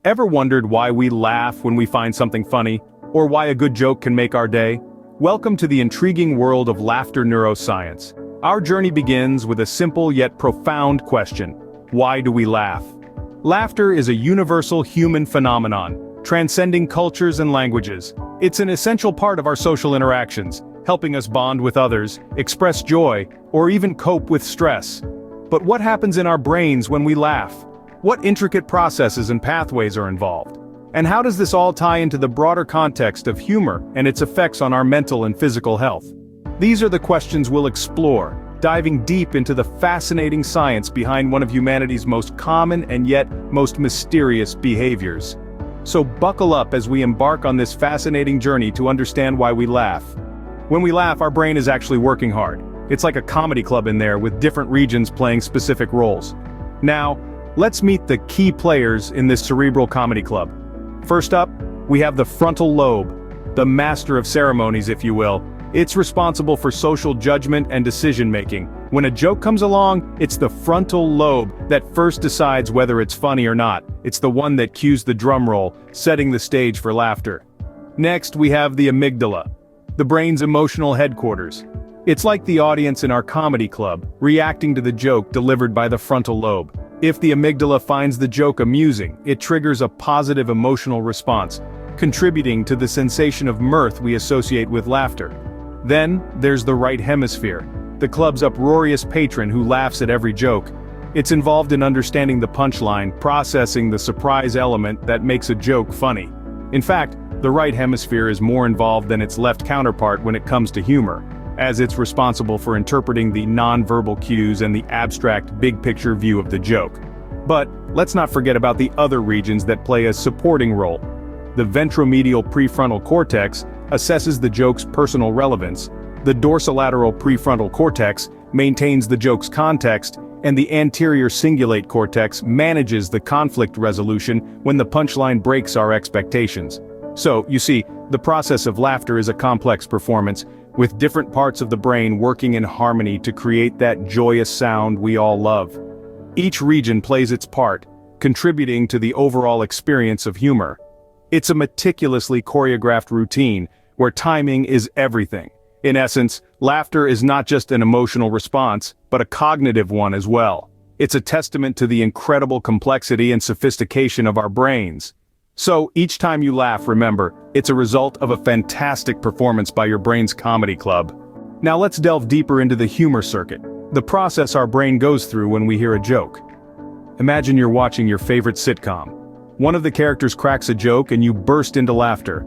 Ever wondered why we laugh when we find something funny, or why a good joke can make our day? Welcome to the intriguing world of laughter neuroscience. Our journey begins with a simple yet profound question: why do we laugh? Laughter is a universal human phenomenon, transcending cultures and languages. It's an essential part of our social interactions, helping us bond with others, express joy, or even cope with stress. But what happens in our brains when we laugh? What intricate processes and pathways are involved? And how does this all tie into the broader context of humor and its effects on our mental and physical health? These are the questions we'll explore, diving deep into the fascinating science behind one of humanity's most common and yet most mysterious behaviors. So buckle up as we embark on this fascinating journey to understand why we laugh. When we laugh, our brain is actually working hard. It's like a comedy club in there with different regions playing specific roles. Now, let's meet the key players in this cerebral comedy club. First up, we have the frontal lobe, the master of ceremonies, if you will. It's responsible for social judgment and decision-making. When a joke comes along, it's the frontal lobe that first decides whether it's funny or not. It's the one that cues the drum roll, setting the stage for laughter. Next, we have the amygdala, the brain's emotional headquarters. It's like the audience in our comedy club, reacting to the joke delivered by the frontal lobe. If the amygdala finds the joke amusing, it triggers a positive emotional response, contributing to the sensation of mirth we associate with laughter. Then, there's the right hemisphere, the club's uproarious patron who laughs at every joke. It's involved in understanding the punchline, processing the surprise element that makes a joke funny. In fact, the right hemisphere is more involved than its left counterpart when it comes to humor, as it's responsible for interpreting the non-verbal cues and the abstract big-picture view of the joke. But let's not forget about the other regions that play a supporting role. The ventromedial prefrontal cortex assesses the joke's personal relevance, the dorsolateral prefrontal cortex maintains the joke's context, and the anterior cingulate cortex manages the conflict resolution when the punchline breaks our expectations. So, you see, the process of laughter is a complex performance, with different parts of the brain working in harmony to create that joyous sound we all love. Each region plays its part, contributing to the overall experience of humor. It's a meticulously choreographed routine, where timing is everything. In essence, laughter is not just an emotional response, but a cognitive one as well. It's a testament to the incredible complexity and sophistication of our brains. So, each time you laugh, remember, it's a result of a fantastic performance by your brain's comedy club. Now let's delve deeper into the humor circuit, the process our brain goes through when we hear a joke. Imagine you're watching your favorite sitcom. One of the characters cracks a joke and you burst into laughter.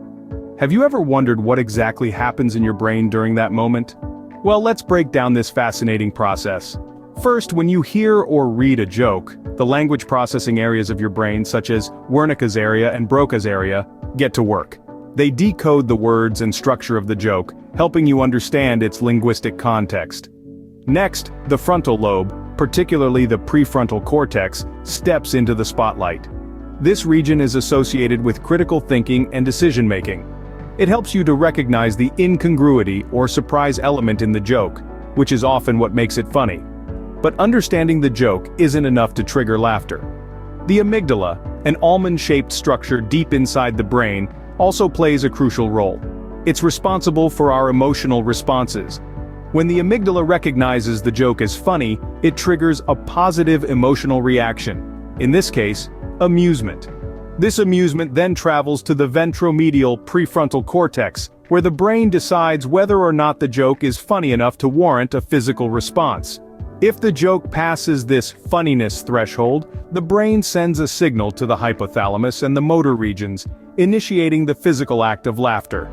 Have you ever wondered what exactly happens in your brain during that moment? Well, let's break down this fascinating process. First, when you hear or read a joke, the language processing areas of your brain, such as Wernicke's area and Broca's area, get to work. They decode the words and structure of the joke, helping you understand its linguistic context. Next, the frontal lobe, particularly the prefrontal cortex, steps into the spotlight. This region is associated with critical thinking and decision-making. It helps you to recognize the incongruity or surprise element in the joke, which is often what makes it funny. But understanding the joke isn't enough to trigger laughter. The amygdala, an almond-shaped structure deep inside the brain, also plays a crucial role. It's responsible for our emotional responses. When the amygdala recognizes the joke as funny, it triggers a positive emotional reaction. In this case, amusement. This amusement then travels to the ventromedial prefrontal cortex, where the brain decides whether or not the joke is funny enough to warrant a physical response. If the joke passes this funniness threshold, the brain sends a signal to the hypothalamus and the motor regions, initiating the physical act of laughter.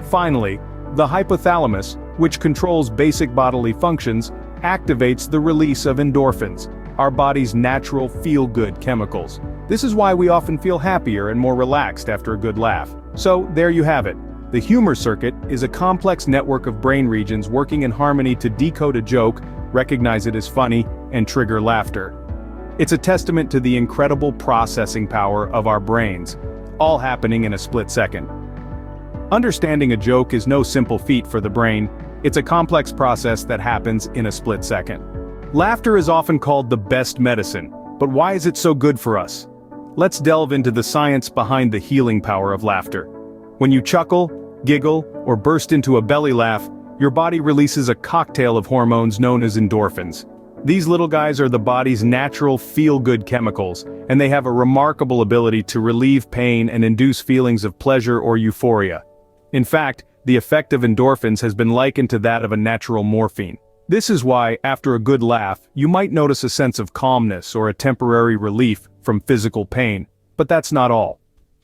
Finally, the hypothalamus, which controls basic bodily functions, activates the release of endorphins, our body's natural feel-good chemicals. This is why we often feel happier and more relaxed after a good laugh. So, there you have it. The humor circuit is a complex network of brain regions working in harmony to decode a joke, recognize it as funny, and trigger laughter. It's a testament to the incredible processing power of our brains, all happening in a split second. Understanding a joke is no simple feat for the brain. It's a complex process that happens in a split second. Laughter is often called the best medicine, but why is it so good for us? Let's delve into the science behind the healing power of laughter. When you chuckle, giggle, or burst into a belly laugh, your body releases a cocktail of hormones known as endorphins. These little guys are the body's natural feel-good chemicals, and they have a remarkable ability to relieve pain and induce feelings of pleasure or euphoria. In fact, the effect of endorphins has been likened to that of a natural morphine. This is why, after a good laugh, you might notice a sense of calmness or a temporary relief from physical pain. But that's not all.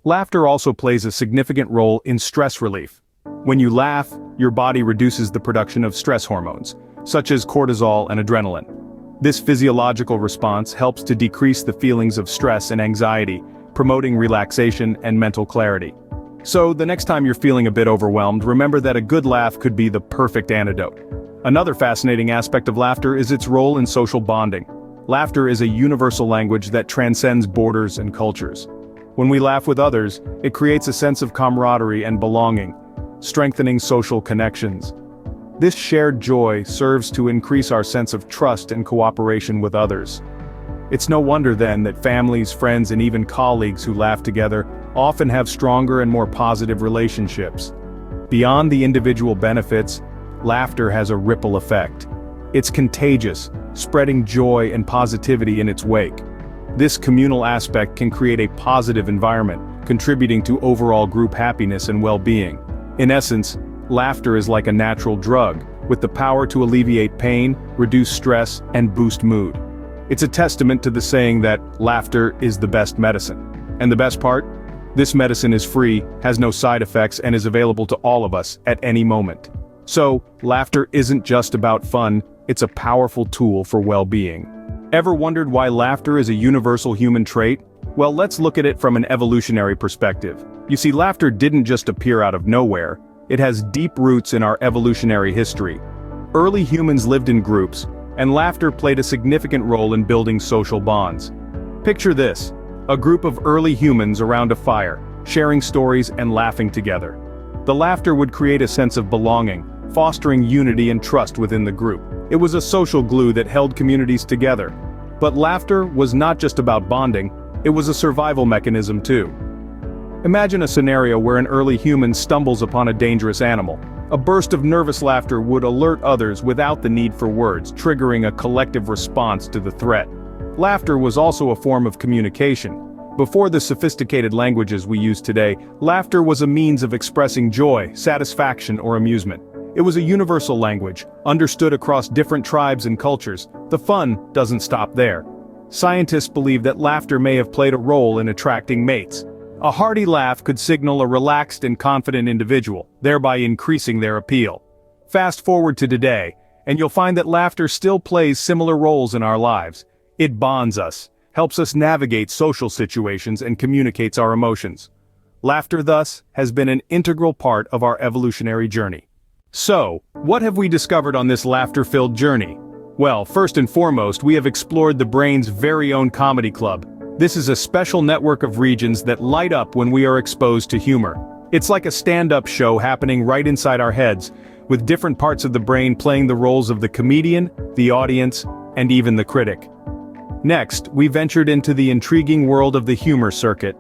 Laughter also plays a significant role in stress relief. When you laugh, your body reduces the production of stress hormones, such as cortisol and adrenaline. This physiological response helps to decrease the feelings of stress and anxiety, promoting relaxation and mental clarity. So, the next time you're feeling a bit overwhelmed, remember that a good laugh could be the perfect antidote. Another fascinating aspect of laughter is its role in social bonding. Laughter is a universal language that transcends borders and cultures. When we laugh with others, it creates a sense of camaraderie and belonging, strengthening social connections. This shared joy serves to increase our sense of trust and cooperation with others. It's no wonder then that families, friends, and even colleagues who laugh together often have stronger and more positive relationships. Beyond the individual benefits, laughter has a ripple effect. It's contagious, spreading joy and positivity in its wake. This communal aspect can create a positive environment, contributing to overall group happiness and well-being. In essence, laughter is like a natural drug, with the power to alleviate pain, reduce stress, and boost mood. It's a testament to the saying that laughter is the best medicine. And the best part? This medicine is free, has no side effects, and is available to all of us at any moment. So, laughter isn't just about fun, it's a powerful tool for well-being. Ever wondered why laughter is a universal human trait? Well, let's look at it from an evolutionary perspective. You see, laughter didn't just appear out of nowhere. It has deep roots in our evolutionary history. Early humans lived in groups, and laughter played a significant role in building social bonds. Picture this: a group of early humans around a fire, sharing stories and laughing together. The laughter would create a sense of belonging, fostering unity and trust within the group. It was a social glue that held communities together. But laughter was not just about bonding, it was a survival mechanism too. Imagine a scenario where an early human stumbles upon a dangerous animal. A burst of nervous laughter would alert others without the need for words, triggering a collective response to the threat. Laughter was also a form of communication. Before the sophisticated languages we use today, laughter was a means of expressing joy, satisfaction, or amusement. It was a universal language, understood across different tribes and cultures. The fun doesn't stop there. Scientists believe that laughter may have played a role in attracting mates. A hearty laugh could signal a relaxed and confident individual, thereby increasing their appeal. Fast forward to today, and you'll find that laughter still plays similar roles in our lives. It bonds us, helps us navigate social situations, and communicates our emotions. Laughter, thus, has been an integral part of our evolutionary journey. So, what have we discovered on this laughter-filled journey? Well, first and foremost, we have explored the brain's very own comedy club. This is a special network of regions that light up when we are exposed to humor. It's like a stand-up show happening right inside our heads, with different parts of the brain playing the roles of the comedian, the audience, and even the critic. Next, we ventured into the intriguing world of the humor circuit.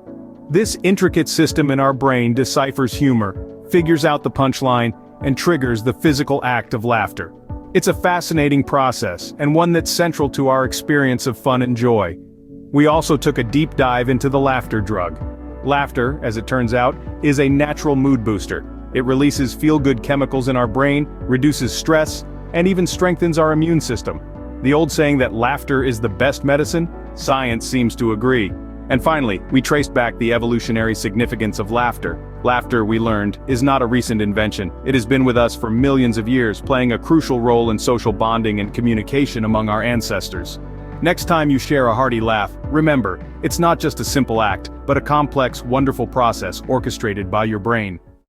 This intricate system in our brain deciphers humor, figures out the punchline, and triggers the physical act of laughter. It's a fascinating process, and one that's central to our experience of fun and joy. We also took a deep dive into the laughter drug. Laughter, as it turns out, is a natural mood booster. It releases feel-good chemicals in our brain, reduces stress, and even strengthens our immune system. The old saying that laughter is the best medicine? Science seems to agree. And finally, we traced back the evolutionary significance of laughter. Laughter, we learned, is not a recent invention. It has been with us for millions of years, playing a crucial role in social bonding and communication among our ancestors. Next time you share a hearty laugh, remember, it's not just a simple act, but a complex, wonderful process orchestrated by your brain.